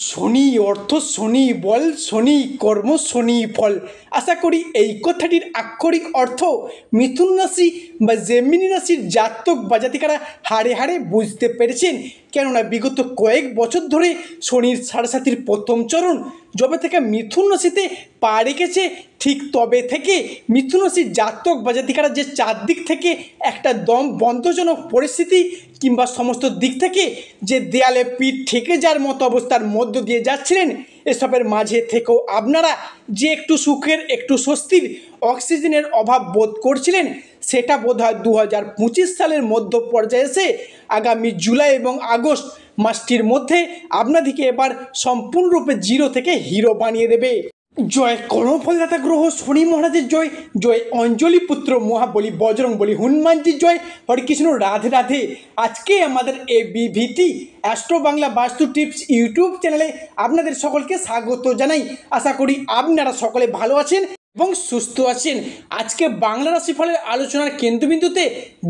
শনি অর্থ শনি বল, শনি কর্ম, শনি ফল। আশা করি এই কথাটির আক্ষরিক অর্থ মিথুন রাশি বা জেমিনি রাশির জাতক বা জাতিকারা হাড়ে হাড়ে বুঝতে পেরেছেন। কেননা বিগত কয়েক বছর ধরে শনির সাড়ে প্রথম চরণ যবে থেকে মিথুন রাশিতে পা রেখেছে, ঠিক তবে থেকে মিথুন রাশির জাতক বা জাতিকারা যে চারদিক থেকে একটা দম বন্ধজনক পরিস্থিতি কিংবা সমস্ত দিক থেকে যে দেয়ালে পিঠ ঠেকে যাওয়ার মতো অবস্থার মধ্য দিয়ে যাচ্ছিলেন, এসবের মাঝে থেকেও আপনারা যে একটু সুখের, একটু স্বস্তির, অক্সিজেনের অভাব বোধ করছিলেন, সেটা বোধহয় 2025 সালের মধ্য পর্যায়ে এসে আগামী জুলাই এবং আগস্ট মাসটির মধ্যে আপনাদেরকে এবার সম্পূর্ণরূপে জিরো থেকে হিরো বানিয়ে দেবে। জয় কর্মফলদাতা গ্রহ শনি মহারাজের জয়, জয় অঞ্জলি পুত্র মহাবলী বজরং বলী হনুমানজির জয়। হরে কৃষ্ণ, রাধে রাধে। আজকে আমাদের এবিভিটি অ্যাস্ট্রো বাংলা বাস্তু টিপস ইউটিউব চ্যানেলে আপনাদের সকলকে স্বাগত জানাই। আশা করি আপনারা সকলে ভালো আছেন এবং সুস্থ আছেন। আজকে বাংলা রাশিফলের আলোচনার কেন্দ্রবিন্দুতে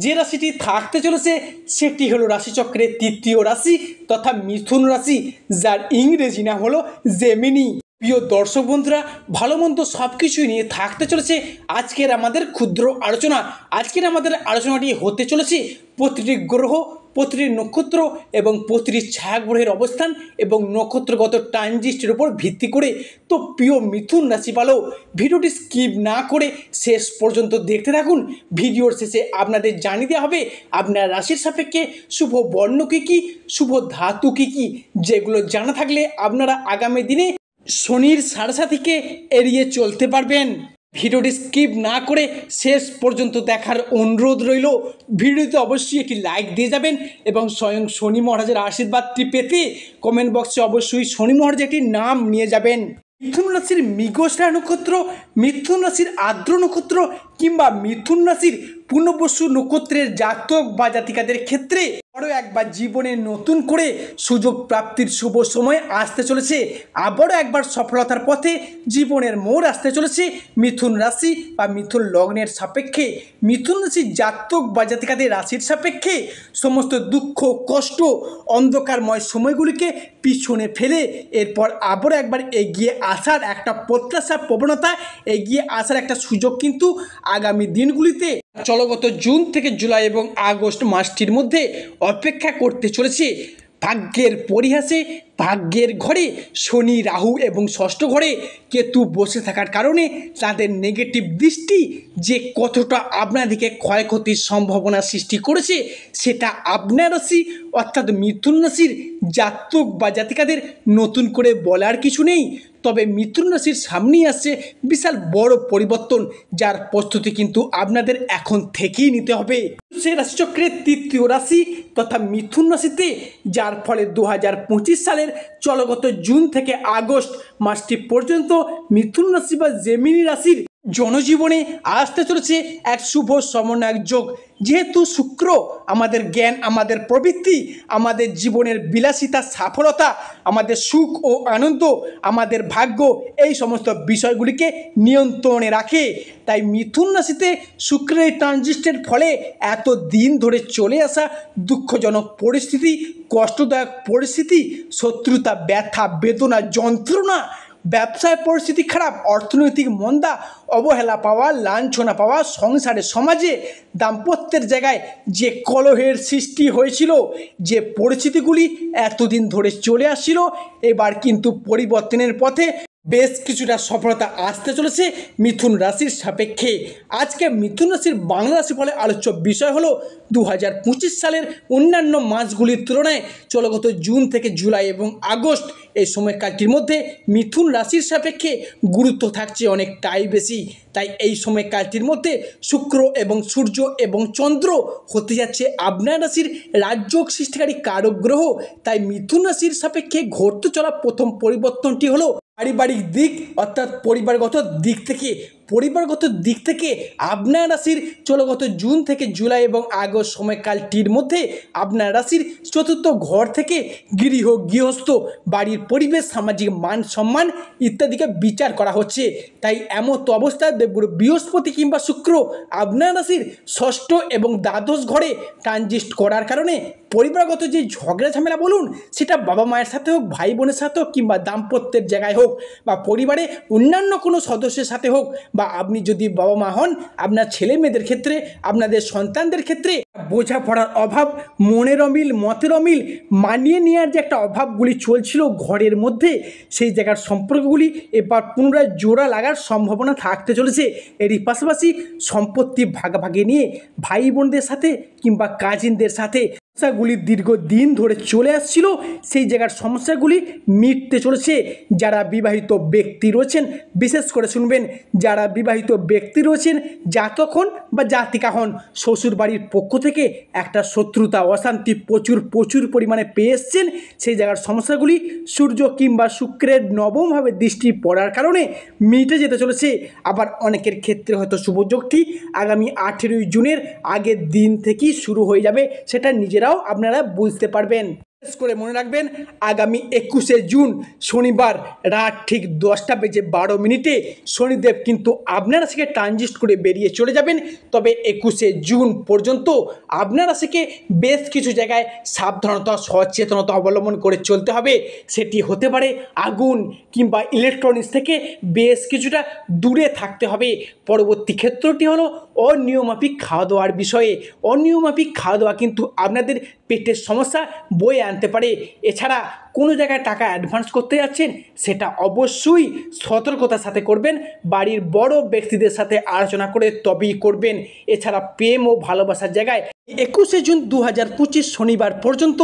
যে রাশিটি থাকতে চলেছে সেটি হলো রাশিচক্রের তৃতীয় রাশি তথা মিথুন রাশি, যার ইংরেজি নাম হলো জেমিনি। প্রিয় দর্শক বন্ধুরা, ভালো মন্দ সব কিছুই নিয়ে থাকতে চলেছে আজকের আমাদের ক্ষুদ্র আলোচনা। আজকের আমাদের আলোচনাটি হতে চলেছে প্রতিটি গ্রহ, প্রতিটি নক্ষত্র এবং প্রতিটি ছায়াগ্রহের অবস্থান এবং নক্ষত্রগত ট্রানজিস্টের উপর ভিত্তি করে। তো প্রিয় মিথুন রাশি ভালো, ভিডিওটি স্কিপ না করে শেষ পর্যন্ত দেখতে থাকুন। ভিডিওর শেষে আপনাদের জানিয়ে দেওয়া হবে আপনার রাশির সাপেক্ষে শুভ বর্ণ কী কী, শুভ ধাতু কী কী, যেগুলো জানা থাকলে আপনারা আগামী দিনে শনির সাড়ে এড়িয়ে চলতে পারবেন। ভিডিওটি স্কিপ না করে শেষ পর্যন্ত দেখার অনুরোধ রইল। ভিডিওতে অবশ্যই একটি লাইক দিয়ে যাবেন এবং স্বয়ং শনি মহারাজের আশীর্বাদটি পেতে কমেন্ট বক্সে অবশ্যই শনি মহারাজের একটি নাম নিয়ে যাবেন। মিথুন রাশির মৃগশিরা নক্ষত্র, মিথুন রাশির আর্দ্র নক্ষত্র কিংবা মিথুন রাশির পুনর্বসু নক্ষত্রের জাতক বা জাতিকাদের ক্ষেত্রে আরও একবার জীবনে নতুন করে সুযোগ প্রাপ্তির শুভ সময় আসতে চলেছে। আবারও একবার সফলতার পথে জীবনের মোড় আসতে চলেছে মিথুন রাশি বা মিথুন লগ্নের সাপেক্ষে। মিথুন রাশির জাতক বা জাতিকাদের রাশির সাপেক্ষে সমস্ত দুঃখ, কষ্ট, অন্ধকারময় সময়গুলিকে পিছনে ফেলে এরপর আবারও একবার এগিয়ে আসার একটা প্রত্যাশা, প্রবণতা, এগিয়ে আসার একটা সুযোগ কিন্তু আগামী দিনগুলিতে চলগত জুন থেকে জুলাই এবং আগস্ট মাসটির মধ্যে অপেক্ষা করতে চলেছে। ভাগ্যের পরিহাসে ভাগ্যের ঘরে শনি, রাহু এবং ষষ্ঠ ঘরে কেতু বসে থাকার কারণে তাদের নেগেটিভ দৃষ্টি যে কতটা আপনাদেরকে ক্ষয়ক্ষতির সম্ভাবনা সৃষ্টি করেছে সেটা আপনার রাশি অর্থাৎ মিথুন রাশির জাতক বা জাতিকাদের নতুন করে বলার কিছু নেই। তবে মিথুন রাশির সামনেই আসছে বিশাল বড় পরিবর্তন, যার প্রস্তুতি কিন্তু আপনাদের এখন থেকেই নিতে হবে। সেই রাশিচক্রের তৃতীয় রাশি তথা মিথুন রাশিতে, যার ফলে 2025 সালের চলগত জুন থেকে আগস্ট মাসটি পর্যন্ত মিথুন রাশি বা জেমিনি রাশির জনজীবনে আসতে চলেছে এক শুভ সমন্বয়ক যোগ। যেহেতু শুক্র আমাদের জ্ঞান, আমাদের প্রবৃত্তি, আমাদের জীবনের বিলাসিতা, সফলতা, আমাদের সুখ ও আনন্দ, আমাদের ভাগ্য, এই সমস্ত বিষয়গুলিকে নিয়ন্ত্রণে রাখে, তাই মিথুন রাশিতে শুক্রের ট্রানজিস্টের ফলে এত দিন ধরে চলে আসা দুঃখজনক পরিস্থিতি, কষ্টদায়ক পরিস্থিতি, শত্রুতা, ব্যথা, বেদনা, যন্ত্রণা, ব্যবসায় পরিস্থিতি খারাপ, অর্থনৈতিক মন্দা, অবহেলা পাওয়া, লাঞ্ছনা পাওয়া, সংসারে সমাজে দাম্পত্যের জায়গায় যে কলহের সৃষ্টি হয়েছিল, যে পরিস্থিতিগুলি এতদিন ধরে চলে আসছিল, এবার কিন্তু পরিবর্তনের পথে বেশ কিছুটা সফলতা আসতে চলেছে মিথুন রাশির সাপেক্ষে। আজকে মিথুন রাশির বাংলা রাশি ফলে আলোচ্য বিষয় হলো 2025 সালের অন্যান্য মাসগুলির তুলনায় চলগত জুন থেকে জুলাই এবং আগস্ট এই সময়কালটির মধ্যে মিথুন রাশির সাপেক্ষে গুরুত্ব থাকছে অনেকটাই বেশি। তাই এই সময়কালটির মধ্যে শুক্র এবং সূর্য এবং চন্দ্র হতে যাচ্ছে আপনার রাশির রাজযোগ সৃষ্টিকারী কারক গ্রহ। তাই মিথুন রাশির সাপেক্ষে ঘটতে চলা প্রথম পরিবর্তনটি হলো পারিবারিক দিক অর্থাৎ পরিবারগত দিক থেকে পরিবারগত দিক থেকে আপনার রাশির চলগত জুন থেকে জুলাই এবং আগস্ট সময়কালটির মধ্যে আপনার রাশির চতুর্থ ঘর থেকে গৃহস্থ বাড়ির পরিবেশ, সামাজিক মান সম্মান ইত্যাদিকে বিচার করা হচ্ছে। তাই এমত অবস্থায় দেবগুরু বৃহস্পতি কিংবা শুক্র আপনার রাশির ষষ্ঠ এবং দ্বাদশ ঘরে ট্রানজিট করার কারণে পরিবারগত যে ঝগড়া ঝামেলা বলুন, সেটা বাবা মায়ের সাথে হোক, ভাই বোনের সাথে হোক, কিংবা দাম্পত্যের জায়গায় হোক, বা পরিবারে অন্যান্য কোনো সদস্যের সাথে হোক, বা আপনি যদি বাবা মা হন, আপনার ছেলে মেয়েদের ক্ষেত্রে, আপনাদের সন্তানদের ক্ষেত্রে বোঝাপড়ার অভাব, মনের অমিল, মতের অমিল, মানিয়ে নেওয়ার যে একটা অভাবগুলি চলছিল ঘরের মধ্যে, সেই জায়গার সম্পর্কগুলি এবার পুনরায় জোড়া লাগার সম্ভাবনা থাকতে চলেছে। এরই পাশাপাশি সম্পত্তি ভাগাভাগি নিয়ে ভাই বোনদের সাথে কিংবা কাজিনদের সাথে সমস্যাগুলি দীর্ঘদিন ধরে চলে আসছিল, সেই জায়গার সমস্যাগুলি মিটতে চলেছে। যারা বিবাহিত ব্যক্তি রয়েছেন, বিশেষ করে শুনবেন, যারা বিবাহিত ব্যক্তি রয়েছেন, জাতক হন বা জাতিকা হন, শ্বশুর বাড়ির পক্ষ থেকে একটা শত্রুতা, অশান্তি প্রচুর পরিমাণে পেয়ে এসছেন, সেই জায়গার সমস্যাগুলি সূর্য কিংবা শুক্রের নবমভাবে দৃষ্টি পড়ার কারণে মিটে যেতে চলেছে। আবার অনেকের ক্ষেত্রে হয়তো শুভযোগটি আগামী 18ই জুনের আগের দিন থেকেই শুরু হয়ে যাবে, সেটা নিজেরাও আপনারা বুঝতে পারবেন। বিশেষ করে মনে রাখবেন, আগামী 21শে জুন শনিবার রাত ঠিক 10:12 শনিদেব কিন্তু আপনার রাশিকে ট্রানজিট করে বেরিয়ে চলে যাবেন। তবে 21শে জুন পর্যন্ত আপনার রাশিকে বেশ কিছু জায়গায় সাবধানতা, সচেতনতা অবলম্বন করে চলতে হবে। সেটি হতে পারে আগুন কিংবা ইলেকট্রনিক্স থেকে বেশ কিছুটা দূরে থাকতে হবে। পরবর্তী ক্ষেত্রটি হলো অনিয়মাফিক খাওয়া দাওয়ার বিষয়ে। অনিয়মাফিক খাওয়া দাওয়া কিন্তু আপনাদের পেটের সমস্যা বয়ে আনতে পারে। এছাড়া কোনো জায়গায় টাকা অ্যাডভান্স করতে যাচ্ছেন, সেটা অবশ্যই সতর্কতার সাথে করবেন, বাড়ির বড় ব্যক্তিদের সাথে আলোচনা করে তবেই করবেন। এছাড়া প্রেম ও ভালোবাসার জায়গায় 21শে জুন 2025 শনিবার পর্যন্ত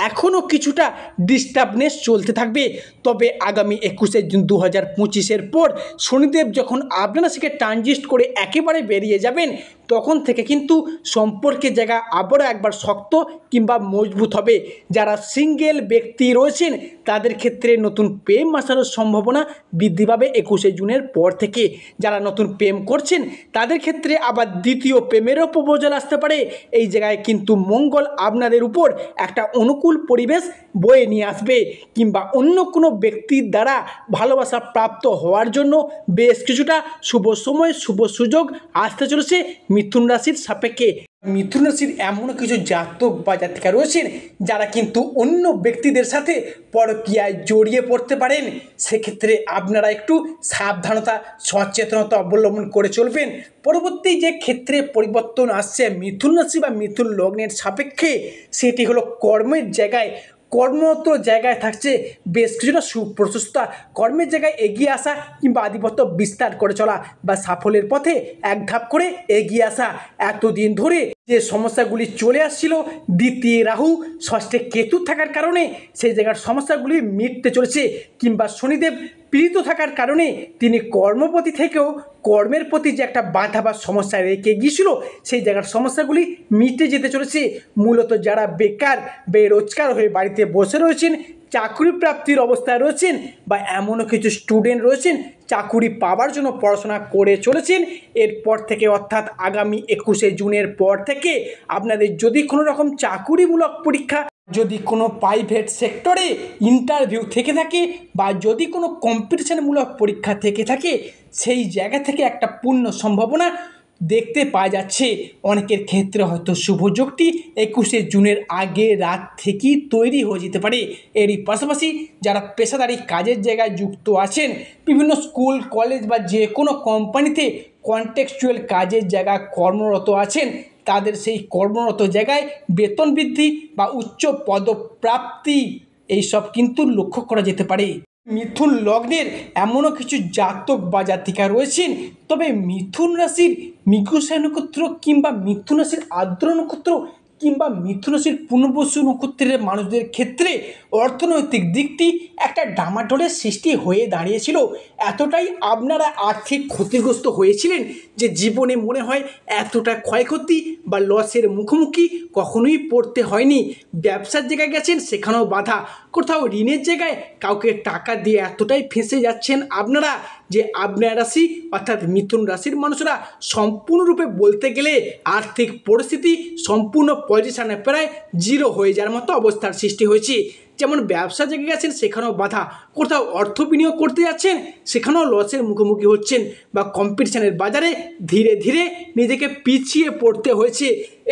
এখনও কিছুটা ডিস্টার্বনেস চলতে থাকবে। তবে আগামী 21শে জুন 2025-এর পর শনিদেব যখন আপনার রাশিকে ট্রানজিট করে একেবারে বেরিয়ে যাবেন, তখন থেকে কিন্তু সম্পর্কের জায়গা আবারও একবার শক্ত কিংবা মজবুত হবে। যারা সিঙ্গেল ব্যক্তি রয়েছেন, তাদের ক্ষেত্রে নতুন প্রেম আসার সম্ভাবনা বৃদ্ধি পাবে 21শে জুনের পর থেকে। যারা নতুন প্রেম করছেন, তাদের ক্ষেত্রে আবার দ্বিতীয় প্রেমেরও প্রপোজাল আসতে পারে। এই জায়গায় কিন্তু মঙ্গল আপনাদের উপর একটা অনুকূল পরিবেশ বয়ে নিয়ে আসবে, কিংবা অন্য কোনো ব্যক্তির দ্বারা ভালোবাসা প্রাপ্ত হওয়ার জন্য বেশ কিছুটা শুভ সময়, শুভ সুযোগ আসতে চলেছে মিথুন রাশির সাপেক্ষে। মিথুন রাশির এমন কিছু জাতক বা জাতিকা রয়েছেন, যারা কিন্তু অন্য ব্যক্তিদের সাথে পরকীয়ায় জড়িয়ে পড়তে পারেন। সেক্ষেত্রে আপনারা একটু সাবধানতা, সচেতনতা অবলম্বন করে চলবেন। পরবর্তী যে ক্ষেত্রে পরিবর্তন আসছে মিথুন রাশি বা মিথুন লগ্নের সাপেক্ষে, সেটি হলো কর্মের জায়গায়। কর্মরত জায়গায় থাকছে বেশ কিছুটা সুপ্রশস্তা, কর্মের জায়গায় এগিয়ে আসা কিংবা আধিপত্য বিস্তার করে চলা বা সাফল্যের পথে এক ধাপ করে এগিয়ে আসা। এতদিন ধরে যে সমস্যাগুলি চলে আসছিল, দ্বিতীয় রাহু ষষ্ঠে কেতু থাকার কারণে সেই জায়গার সমস্যাগুলি মিটতে চলেছে, কিংবা শনিদেব পীড়িত থাকার কারণে তিনি কর্মপতি থেকেও কর্মের প্রতি যে একটা বাধা বা সমস্যা রেখে গিয়েছিল, সেই জায়গার সমস্যাগুলি মিটে যেতে চলেছে। মূলত যারা বেকার, বেরোজগার হয়ে বাড়িতে বসে রয়েছেন, চাকরি প্রাপ্তির অবস্থায় রয়েছেন, বা এমনও কিছু স্টুডেন্ট রয়েছেন চাকুরি পাওয়ার জন্য পড়াশোনা করে চলেছেন, এরপর থেকে অর্থাৎ আগামী 21শে জুনের পর থেকে আপনাদের যদি কোনো রকম চাকুরিমূলক পরীক্ষা, যদি কোনো প্রাইভেট সেক্টরে ইন্টারভিউ থেকে থাকে, বা যদি কোনো কম্পিটিশনমূলক পরীক্ষা থেকে থাকে, সেই জায়গা থেকে একটা পূর্ণ সম্ভাবনা দেখতে পাওয়া যাচ্ছে। অনেকের ক্ষেত্রে হয়তো শুভযোগটি 21শে জুনের আগে রাত থেকেই তৈরি হয়ে যেতে পারে। এরই পাশাপাশি যারা পেশাদারি কাজের জায়গায় যুক্ত আছেন, বিভিন্ন স্কুল, কলেজ বা যে কোনো কোম্পানিতে কন্টেক্সচুয়াল কাজের জায়গায় কর্মরত আছেন, তাদের সেই কর্মরত জায়গায় বেতন বৃদ্ধি বা উচ্চ পদপ্রাপ্তি এইসব কিন্তু লক্ষ্য করা যেতে পারে। মিথুন লগ্নের এমনও কিছু জাতক বা জাতিকা রয়েছেন, তবে মিথুন রাশির মৃগশিরা নক্ষত্র কিংবা মিথুন রাশির আর্দ্র নক্ষত্র কিংবা মিথুন রাশির পুনর্বসু নক্ষত্রের মানুষদের ক্ষেত্রে অর্থনৈতিক দিকটি একটা ডামাডোলের সৃষ্টি হয়ে দাঁড়িয়েছিল। এতটাই আপনারা আর্থিক ক্ষতিগ্রস্ত হয়েছিলেন যে জীবনে মনে হয় এতটা ক্ষয়ক্ষতি বা লসের মুখোমুখি কখনোই পড়তে হয়নি। ব্যবসার জায়গায় গেছেন, সেখানেও বাধা। কোথাও ঋণের জায়গায় কাউকে টাকা দিয়ে এতটাই ফেঁসে যাচ্ছেন আপনারা যে আপনার রাশি অর্থাৎ মিথুন রাশির মানুষরা সম্পূর্ণরূপে বলতে গেলে আর্থিক পরিস্থিতি সম্পূর্ণ পজিশনে প্রায় জিরো হয়ে যাওয়ার মতো অবস্থার সৃষ্টি হয়েছে। যেমন ব্যবসা জায়গায় গেছেন, সেখানেও বাধা। কোথাও অর্থ বিনিয়োগ করতে যাচ্ছেন, সেখানেও লসের মুখোমুখি হচ্ছেন বা কম্পিটিশনের বাজারে ধীরে ধীরে নিজেকে পিছিয়ে পড়তে হয়েছে।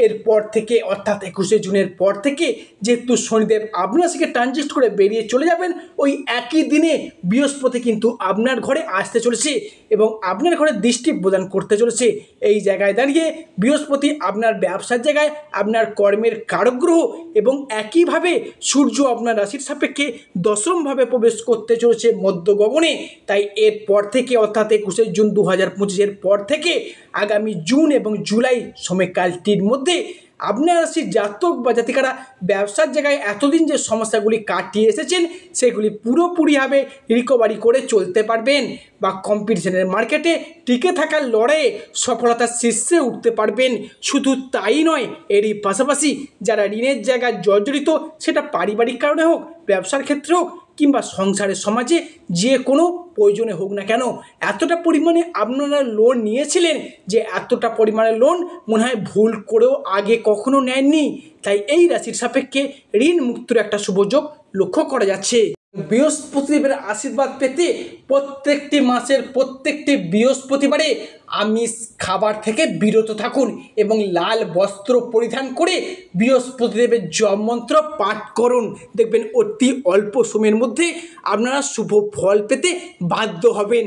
এরপর থেকে অর্থাৎ 21শে জুনের পর থেকে যেহেতু শনিদেব আপনার রাশিকে ট্রানজিট করে বেরিয়ে চলে যাবেন, ওই একই দিনে বৃহস্পতি কিন্তু আপনার ঘরে আসতে চলেছে এবং আপনার ঘরে দৃষ্টি প্রদান করতে চলেছে। এই জায়গায় দাঁড়িয়ে বৃহস্পতি আপনার ব্যবসার জায়গায় আপনার কর্মের কারক গ্রহ এবং একইভাবে সূর্য আপনার রাশির সাপেক্ষে দশমভাবে প্রবেশ করতে চলেছে মধ্য গগনে। তাই এরপর থেকে অর্থাৎ 21শে জুন 2025-এর পর থেকে আগামী জুন এবং জুলাই সময়কালটির মধ্যে আপনার রাশির জাতক বা জাতিকারা ব্যবসার জায়গায় এতদিন যে সমস্যাগুলি কাটিয়ে এসেছেন সেগুলি পুরোপুরিভাবে রিকভারি করে চলতে পারবেন বা কম্পিটিশনের মার্কেটে টিকে থাকার লড়াইয়ে সফলতার শীর্ষে উঠতে পারবেন। শুধু তাই নয়, এরই পাশাপাশি যারা ঋণের জায়গায় জর্জরিত, সেটা পারিবারিক কারণে হোক, ব্যবসার ক্ষেত্রে হোক কিংবা সংসারের সমাজে যে কোনো প্রয়োজনে হোক না কেন, এতটা পরিমাণে আপনারা লোন নিয়েছিলেন যে এতটা পরিমাণে লোন মনে হয় ভুল করেও আগে কখনো নেননি। তাই এই রাশির সাপেক্ষে ঋণ মুক্তর একটা শুভযোগ লক্ষ্য করা যাচ্ছে। বৃহস্পতিদেবের আশীর্বাদ পেতে প্রত্যেকটি মাসের প্রত্যেকটি বৃহস্পতিবারে আমিষ খাবার থেকে বিরত থাকুন এবং লাল বস্ত্র পরিধান করে বৃহস্পতিদেবের জপ মন্ত্র পাঠ করুন। দেখবেন অতি অল্প সময়ের মধ্যে আপনারা শুভ ফল পেতে বাধ্য হবেন।